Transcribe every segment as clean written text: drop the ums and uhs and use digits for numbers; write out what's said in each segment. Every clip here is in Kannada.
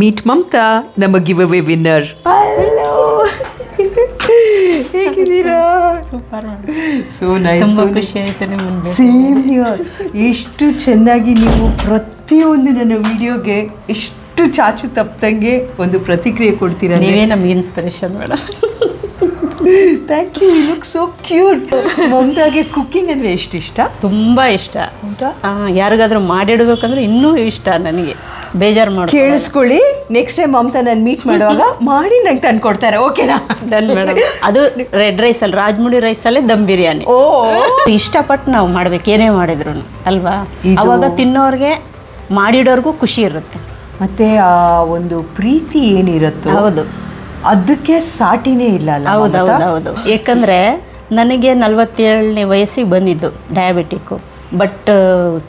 ಮೀಟ್ ಮಮತಾ, ನಮ್ಮ ಗಿವ್ ಅವೇ ವಿನ್ನರ್. ಹಲೋ, ಹೇಗಿದ್ದೀರಾ? Super, so nice. ತುಂಬ ಖುಷಿ ಆಯಿತು ನಿಮ್ಮನ್ನು. Same here. ಎಷ್ಟು ಚೆನ್ನಾಗಿ ನೀವು ಪ್ರತಿಯೊಂದು ನನ್ನ ವಿಡಿಯೋಗೆ ಎಷ್ಟು ಚಾಚು ತಪ್ಪದಂಗೆ ಒಂದು ಪ್ರತಿಕ್ರಿಯೆ ಕೊಡ್ತೀರಾ. ನೀವೇ ನಮ್ಗೆ inspiration madam. Thank you. You look so cute. ಮಮತಾಗೆ ಕುಕ್ಕಿಂಗ್ ಅಂದರೆ ಎಷ್ಟು ಇಷ್ಟ? ತುಂಬ ಇಷ್ಟ. ಹೌದಾ? ಯಾರಿಗಾದ್ರೂ ಮಾಡಿಡ್ಬೇಕಂದ್ರೆ ಇನ್ನೂ ಇಷ್ಟ ನನಗೆ. ಬೇಜಾರು ಮಾಡಿ ಕೇಳಿಸ್ಕೊಳ್ಳಿ, ನೆಕ್ಸ್ಟ್ ಟೈಮ್ ಮಮತಾ ನಾನು ಮೀಟ್ ಮಾಡುವಾಗ ಮಾಡಿ ನಂಗೆ ತಂದು ಕೊಡ್ತಾರೆ. ಓಕೆನಾ? Done madam. ಅದು ರೆಡ್ ರೈಸಲ್ಲಿ, ರಾಜ್ಮುಡಿ ರೈಸಲ್ಲೇ ದಮ್ ಬಿರಿಯಾನಿ. ಓ, ಇಷ್ಟಪಟ್ಟು ನಾವು ಮಾಡ್ಬೇಕು ಏನೇ ಮಾಡಿದ್ರು ಅಲ್ವಾ. ಅವಾಗ ತಿನ್ನೋರಿಗೆ ಮಾಡಿಡೋರ್ಗೂ ಖುಷಿ ಇರುತ್ತೆ. ಮತ್ತೆ ಆ ಒಂದು ಪ್ರೀತಿ ಏನಿರುತ್ತೋ ಹೌದು, ಅದಕ್ಕೆ ಸಾಟಿನೇ ಇಲ್ಲ ಅಲ್ಲ? ಹೌದು. ಯಾಕಂದರೆ ನನಗೆ 47ನೇ ವಯಸ್ಸಿಗೆ ಬಂದಿದ್ದು ಡಯಾಬಿಟಿಕ್ಕು. ಬಟ್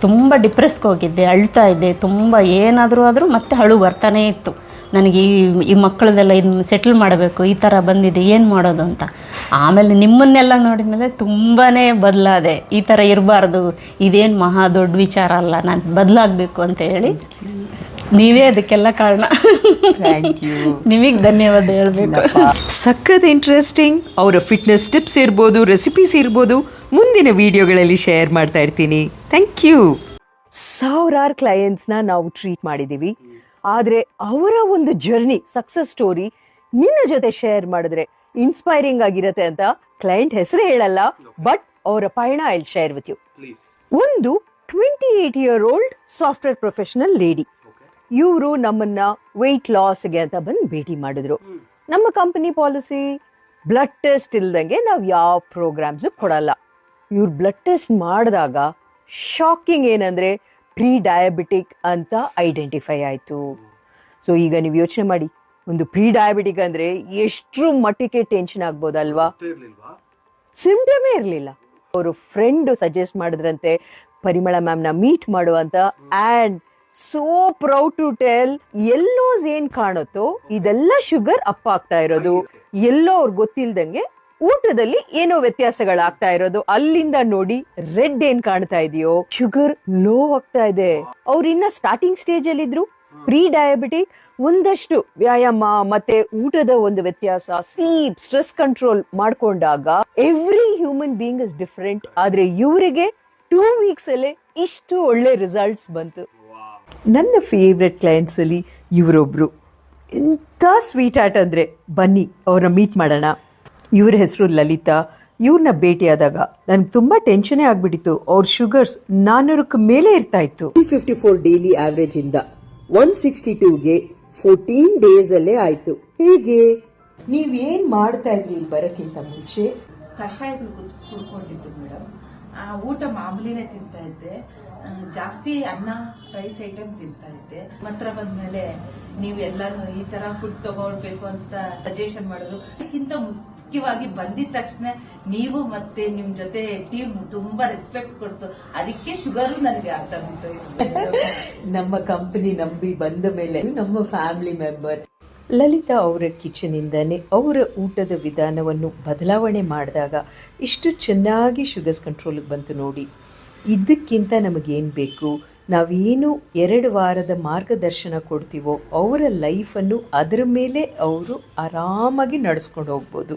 ತುಂಬ ಡಿಪ್ರೆಸ್ಗೆ ಹೋಗಿದ್ದೆ, ಅಳ್ತಾ ಇದ್ದೆ ತುಂಬ. ಏನಾದರೂ ಆದರೂ ಮತ್ತೆ ಅಳು ಬರ್ತಾನೇ ಇತ್ತು ನನಗೆ. ಈ ಮಕ್ಕಳದೆಲ್ಲ ಇದನ್ನು ಸೆಟ್ಲ್ ಮಾಡಬೇಕು, ಈ ಥರ ಬಂದಿದೆ, ಏನು ಮಾಡೋದು ಅಂತ. ಆಮೇಲೆ ನಿಮ್ಮನ್ನೆಲ್ಲ ನೋಡಿದ ಮೇಲೆ ತುಂಬಾ ಬದಲಾದೆ. ಈ ಥರ ಇರಬಾರ್ದು, ಇದೇನು ಮಹಾ ದೊಡ್ಡ ವಿಚಾರ ಅಲ್ಲ, ನಾನು ಬದಲಾಗಬೇಕು ಅಂತ ಹೇಳಿ ನೀವೇ ಅದಕ್ಕೆಲ್ಲ ಕಾರಣ. Thank you. ನಿಮಗೆ ಧನ್ಯವಾದ ಹೇಳಬೇಕು. ಸಖತ್ ಇಂಟ್ರೆಸ್ಟಿಂಗ್. ಅವರ ಫಿಟ್ನೆಸ್ ಟಿಪ್ಸ್ ಇರ್ಬೋದು, ರೆಸಿಪೀಸ್ ಇರ್ಬೋದು, ಮುಂದಿನ ವಿಡಿಯೋಗಳಲ್ಲಿ ಶೇರ್ ಮಾಡ್ತಾ ಇರ್ತೀನಿ. Thank you. ಸಾವಿರಾರು ಕ್ಲೈಯೆಂಟ್ಸ್ನ ನಾವು ಟ್ರೀಟ್ ಮಾಡಿದ್ದೀವಿ. ಆದರೆ ಅವರ ಒಂದು ಜರ್ನಿ, ಸಕ್ಸಸ್ ಸ್ಟೋರಿ ನಿನ್ನ ಜೊತೆ ಶೇರ್ ಮಾಡಿದ್ರೆ ಇನ್ಸ್ಪೈರಿಂಗ್ ಆಗಿರತ್ತೆ ಅಂತ ಕ್ಲೈಂಟ್ ಹೆಸರೇ ಹೇಳಲ್ಲ, ಬಟ್ ಅವರ ಪಯಣ I will share with you. ಒಂದು 28-year-old ಸಾಫ್ಟ್ವೇರ್ ಪ್ರೊಫೆಷನಲ್ ಲೇಡಿ. ಇವರು ನಮ್ಮನ್ನ ವೆಯ್ಟ್ ಲಾಸ್ಗೆ ಅಂತ ಬಂದು ಭೇಟಿ ಮಾಡಿದ್ರು. ನಮ್ಮ ಕಂಪನಿ ಪಾಲಿಸಿ ಬ್ಲಡ್ ಟೆಸ್ಟ್ ಇಲ್ದಂಗೆ ನಾವು ಯಾವ ಪ್ರೋಗ್ರಾಮ್ಸು ಕೊಡಲ್ಲ. ಇವ್ರು ಬ್ಲಡ್ ಟೆಸ್ಟ್ ಮಾಡಿದಾಗ ಶಾಕಿಂಗ್ ಏನಂದ್ರೆ ಪ್ರೀ ಡಯಾಬಿಟಿಕ್ ಅಂತ ಐಡೆಂಟಿಫೈ ಆಯಿತು. ಸೊ ಈಗ ನೀವು ಯೋಚನೆ ಮಾಡಿ, ಒಂದು ಪ್ರೀ ಡಯಾಬಿಟಿಕ್ ಅಂದ್ರೆ ಎಷ್ಟು ಮಟ್ಟಿಗೆ ಟೆನ್ಷನ್ ಆಗ್ಬೋದಲ್ವಾ? ಸಿಂಪ್ಟಮೇ ಇರಲಿಲ್ಲ. ಅವರು ಫ್ರೆಂಡ್ ಸಜೆಸ್ಟ್ ಮಾಡಿದ್ರಂತೆ ಪರಿಮಳ ಮ್ಯಾಮ್ನ ಮೀಟ್ ಮಾಡುವಂತ. And so proud to tell, ಎಲ್ಲೋಸ್ ಏನ್ ಕಾಣುತ್ತೋ ಇದೆಲ್ಲ ಶುಗರ್ ಅಪ್ ಆಗ್ತಾ ಇರೋದು. ಎಲ್ಲೋ ಅವ್ರಿಗೆ ಗೊತ್ತಿಲ್ದಂಗೆ ಊಟದಲ್ಲಿ ಏನೋ ವ್ಯತ್ಯಾಸಗಳಾಗ್ತಾ ಇರೋದು. ಅಲ್ಲಿಂದ ನೋಡಿ ರೆಡ್ ಏನ್ ಕಾಣ್ತಾ ಇದೆಯೋ ಶುಗರ್ ಲೋ ಆಗ್ತಾ ಇದೆ. ಅವ್ರು ಇನ್ನ ಸ್ಟಾರ್ಟಿಂಗ್ ಸ್ಟೇಜ್ ಅಲ್ಲಿ ಇದ್ರು. ಪ್ರೀ ಡಯಾಬಿಟಿಕ್ ಒಂದಷ್ಟು ವ್ಯಾಯಾಮ ಮತ್ತೆ ಊಟದ ಒಂದು ವ್ಯತ್ಯಾಸ, ಸ್ಲೀಪ್, ಸ್ಟ್ರೆಸ್ ಕಂಟ್ರೋಲ್ ಮಾಡ್ಕೊಂಡಾಗ every human being is different. ಆದ್ರೆ ಇವರಿಗೆ 2 weeks ಅಲ್ಲೇ ಇಷ್ಟು ಒಳ್ಳೆ ರಿಸಲ್ಟ್ಸ್ ಬಂತು. ನನ್ನ ಫೇವ್ರೆಟ್ ಕ್ಲೈಂಟ್ಸ್ ಅಲ್ಲಿ ಇವರೊಬ್ರು. ಎಂಥ ಸ್ವೀಟ್ ಆರ್ಟ್ ಅಂದರೆ, ಬನ್ನಿ ಅವ್ರನ್ನ ಮೀಟ್ ಮಾಡೋಣ. ಇವ್ರ ಹೆಸರು ಲಲಿತಾ. ಇವ್ರನ್ನ ಭೇಟಿಯಾದಾಗ ನನಗೆ ತುಂಬ ಟೆನ್ಷನೇ ಆಗ್ಬಿಟ್ಟಿತ್ತು. ಅವ್ರ ಶುಗರ್ಸ್ 400ಕ್ಕೆ ಮೇಲೆ ಇರ್ತಾ ಇತ್ತು. 354 ಡೈಲಿ ಆವರೇಜ್ ಇಂದ 162ಗೆ 14 days ಅಲ್ಲೇ ಆಯ್ತು. ಹೇಗೆ? ನೀವೇನ್ ಮಾಡ್ತಾ ಇದ್ರಿ ಇಲ್ಲಿ ಬರೋಕ್ಕಿಂತ ಮುಂಚೆ? ಕಷಾಯಗಳು ಕುಡ್ಕೊಂಡಿದ್ದು ಮೇಡಮ್. ಊಟ ಮಾಮೂಲಿನೇ ತಿಂತಾ ಇದ್ದೆ. ಜಾಸ್ತಿ ಅನ್ನ, ರೈಸ್ ಐಟಮ್ ತಿಂತಾ ಇದ್ದೆ. ಮಾತ್ರ ಬಂದ್ಮೇಲೆ ನೀವು ಎಲ್ಲಾನು ಈ ತರ ಫುಡ್ ತಗೊಳ್ಬೇಕು ಅಂತ ಸಜೆಷನ್ ಮಾಡಿದ್ರು. ಅದಕ್ಕಿಂತ ಮುಖ್ಯವಾಗಿ ಬಂದಿದ ತಕ್ಷಣ ನೀವು ಮತ್ತೆ ನಿಮ್ ಜೊತೆ ಟೀಮ್ ತುಂಬಾ ರೆಸ್ಪೆಕ್ಟ್ ಕೊಡ್ತು. ಅದಕ್ಕೆ ಶುಗರು ನನಗೆ ಅರ್ಥ ಆಗ್ಬಿಟ್ಟು ನಮ್ಮ ಕಂಪನಿ ನಂಬಿ ಬಂದ ಮೇಲೆ ನಮ್ಮ ಫ್ಯಾಮಿಲಿ ಮೆಂಬರ್ ಲಲಿತಾ ಅವರ ಕಿಚನ್ ಇಂದಾನೆ ಅವರ ಊಟದ ವಿಧಾನವನ್ನು ಬದಲಾವಣೆ ಮಾಡಿದಾಗ ಇಷ್ಟು ಚೆನ್ನಾಗಿ ಶುಗರ್ಸ್ ಕಂಟ್ರೋಲ್ಗೆ ಬಂತು ನೋಡಿ. ಇದಕ್ಕಿಂತ ನಮಗೇನು ಬೇಕು? ನಾವೇನು 2 ವಾರದ ಮಾರ್ಗದರ್ಶನ ಕೊಡ್ತೀವೋ ಅವರ ಲೈಫನ್ನು ಅದರ ಮೇಲೆ ಅವರು ಆರಾಮಾಗಿ ನಡೆಸ್ಕೊಂಡು ಹೋಗ್ಬೋದು.